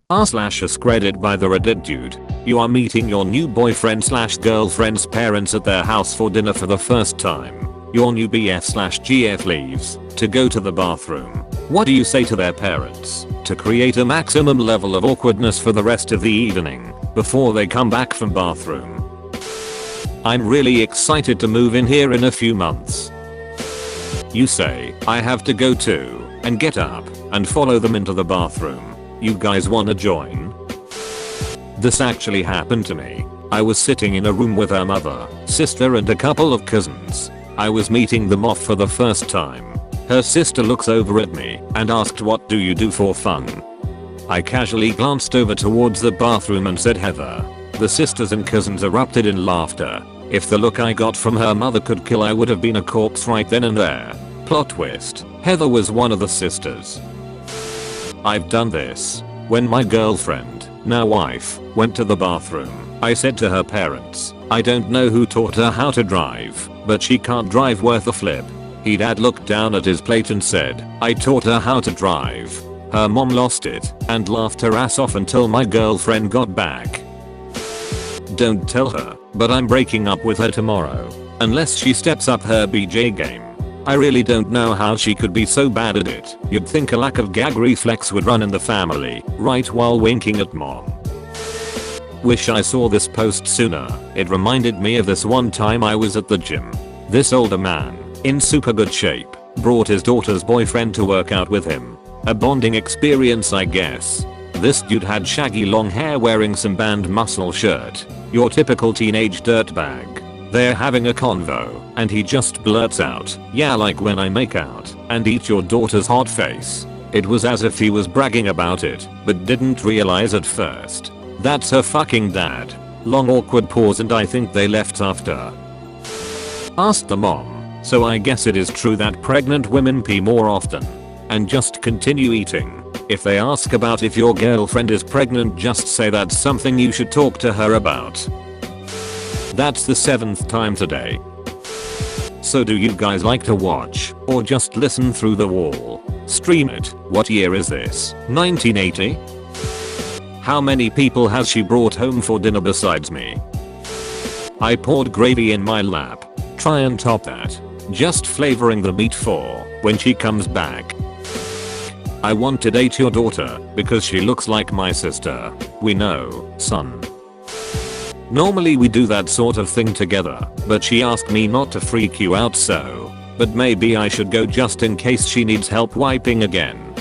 r/AskReddit by the Reddit dude. You are meeting your new boyfriend/girlfriend's parents at their house for dinner for the first time. Your new BF/GF leaves to go to the bathroom. What do you say to their parents to create a maximum level of awkwardness for the rest of the evening before they come back from bathroom? I'm really excited to move in here in a few months. You say, I have to go too, and get up and follow them into the bathroom. You guys wanna join? This actually happened to me. I was sitting in a room with her mother, sister and a couple of cousins. I was meeting them off for the first time. Her sister looks over at me and asked, what do you do for fun? I casually glanced over towards the bathroom and said Heather. The sisters and cousins erupted in laughter. If the look I got from her mother could kill, I would have been a corpse right then and there. Plot twist, Heather was one of the sisters. I've done this. When my girlfriend, now wife, went to the bathroom, I said to her parents, I don't know who taught her how to drive, but she can't drive worth a flip. Her dad looked down at his plate and said, I taught her how to drive. Her mom lost it and laughed her ass off until my girlfriend got back. Don't tell her, but I'm breaking up with her tomorrow. Unless she steps up her BJ game. I really don't know how she could be so bad at it. You'd think a lack of gag reflex would run in the family, right while winking at mom. Wish I saw this post sooner. It reminded me of this one time I was at the gym. This older man, in super good shape, brought his daughter's boyfriend to work out with him. A bonding experience, I guess. This dude had shaggy long hair wearing some band muscle shirt. Your typical teenage dirtbag. They're having a convo, and he just blurts out, yeah, like when I make out and eat your daughter's hot face. It was as if he was bragging about it, but didn't realize at first. That's her fucking dad. Long awkward pause, and I think they left after. Asked the mom, so I guess it is true that pregnant women pee more often. And just continue eating. If they ask about if your girlfriend is pregnant, just say that's something you should talk to her about. That's the 7th time today. So do you guys like to watch or just listen through the wall? Stream it. What year is this? 1980? How many people has she brought home for dinner besides me? I poured gravy in my lap. Try and top that. Just flavoring the meat for when she comes back. I want to date your daughter because she looks like my sister. We know, son. Normally we do that sort of thing together, but she asked me not to freak you out, so. But maybe I should go just in case she needs help wiping again.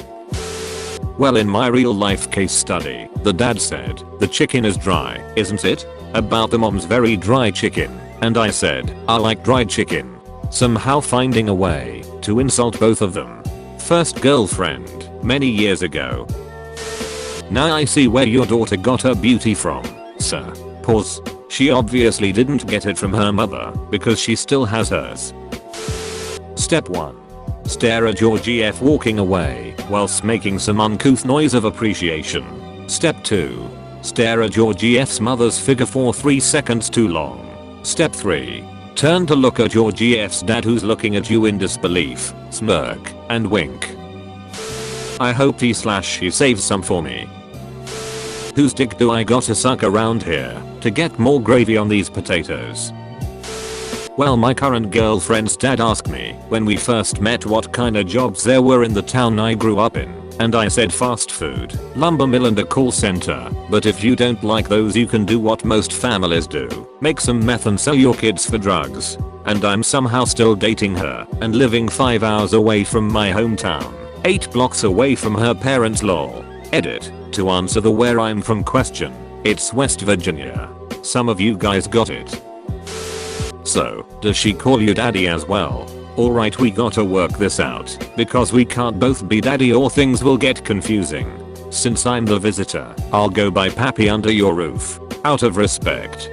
Well, in my real life case study, the dad said, the chicken is dry, isn't it? About the mom's very dry chicken. And I said, I like dry chicken. Somehow finding a way to insult both of them. First girlfriend, many years ago. Now I see where your daughter got her beauty from, sir. Pause. She obviously didn't get it from her mother because she still has hers. Step 1. Stare at your GF walking away whilst making some uncouth noise of appreciation. Step 2. Stare at your GF's mother's figure for 3 seconds too long. Step 3. Turn to look at your GF's dad, who's looking at you in disbelief, smirk, and wink. I hope he/she saves some for me. Whose dick do I gotta suck around here to get more gravy on these potatoes? Well, my current girlfriend's dad asked me when we first met what kind of jobs there were in the town I grew up in, and I said fast food, lumber mill and a call center. But if you don't like those, you can do what most families do, make some meth and sell your kids for drugs. And I'm somehow still dating her and living 5 hours away from my hometown, 8 blocks away from her parents' lol. Edit. To answer the where I'm from question, it's West Virginia. Some of you guys got it. So, does she call you daddy as well? Alright, we gotta work this out, because we can't both be daddy or things will get confusing. Since I'm the visitor, I'll go by pappy under your roof, out of respect.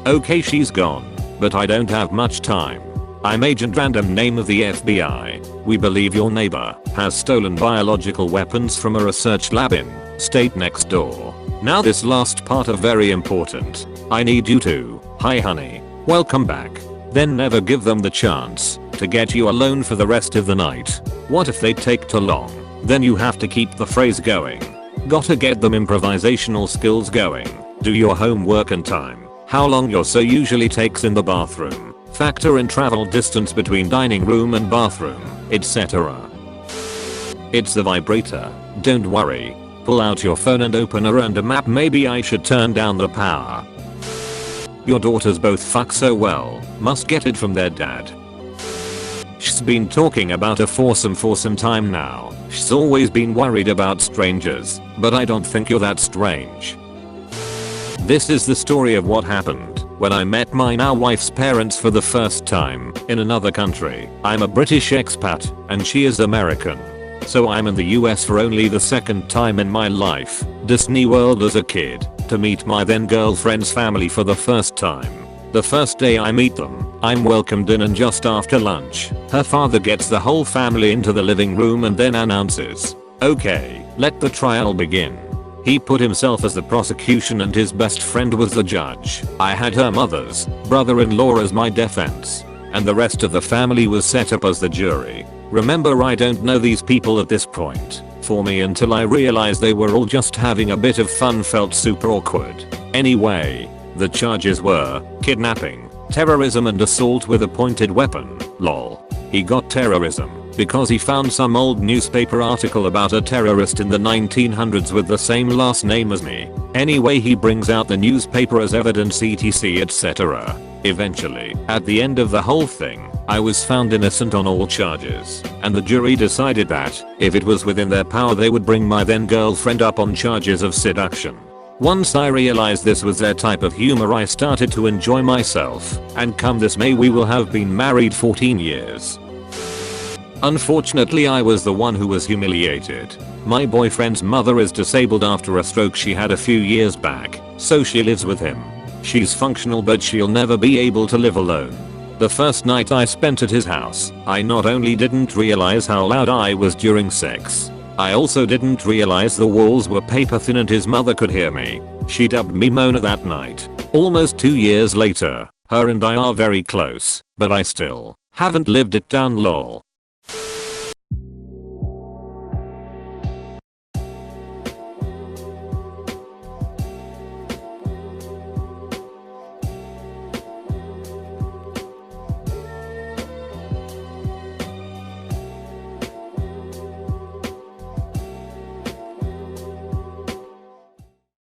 Okay, she's gone, but I don't have much time. I'm Agent Random, name of the FBI. We believe your neighbor has stolen biological weapons from a research lab in state next door. Now this last part are very important. I need you to, hi honey, welcome back. Then never give them the chance to get you alone for the rest of the night. What if they take too long? Then you have to keep the phrase going. Gotta get them improvisational skills going. Do your homework in time. How long your so usually takes in the bathroom. Factor in travel distance between dining room and bathroom, etc. It's the vibrator. Don't worry. Pull out your phone and open a random app. Maybe I should turn down the power. Your daughters both fuck so well. Must get it from their dad. She's been talking about a foursome for some time now. She's always been worried about strangers, but I don't think you're that strange. This is the story of what happened when I met my now wife's parents for the first time in another country. I'm a British expat and she is American. So I'm in the US for only the second time in my life, Disney World as a kid, to meet my then girlfriend's family for the first time. The first day I meet them, I'm welcomed in and just after lunch, her father gets the whole family into the living room and then announces, "Okay, let the trial begin." He put himself as the prosecution and his best friend was the judge. I had her mother's brother-in-law as my defense, and the rest of the family was set up as the jury. Remember, I don't know these people at this point. For me, until I realized they were all just having a bit of fun, felt super awkward. Anyway, the charges were kidnapping, terrorism and assault with a pointed weapon. Lol. He got terrorism because he found some old newspaper article about a terrorist in the 1900s with the same last name as me. Anyway, he brings out the newspaper as evidence, etc, etc. Eventually, at the end of the whole thing, I was found innocent on all charges, and the jury decided that, if it was within their power, they would bring my then girlfriend up on charges of seduction. Once I realized this was their type of humor, I started to enjoy myself, and come this May we will have been married 14 years. Unfortunately, I was the one who was humiliated. My boyfriend's mother is disabled after a stroke she had a few years back, so she lives with him. She's functional, but she'll never be able to live alone. The first night I spent at his house, I not only didn't realize how loud I was during sex, I also didn't realize the walls were paper thin and his mother could hear me. She dubbed me Mona that night. Almost 2 years later, her and I are very close, but I still haven't lived it down, lol.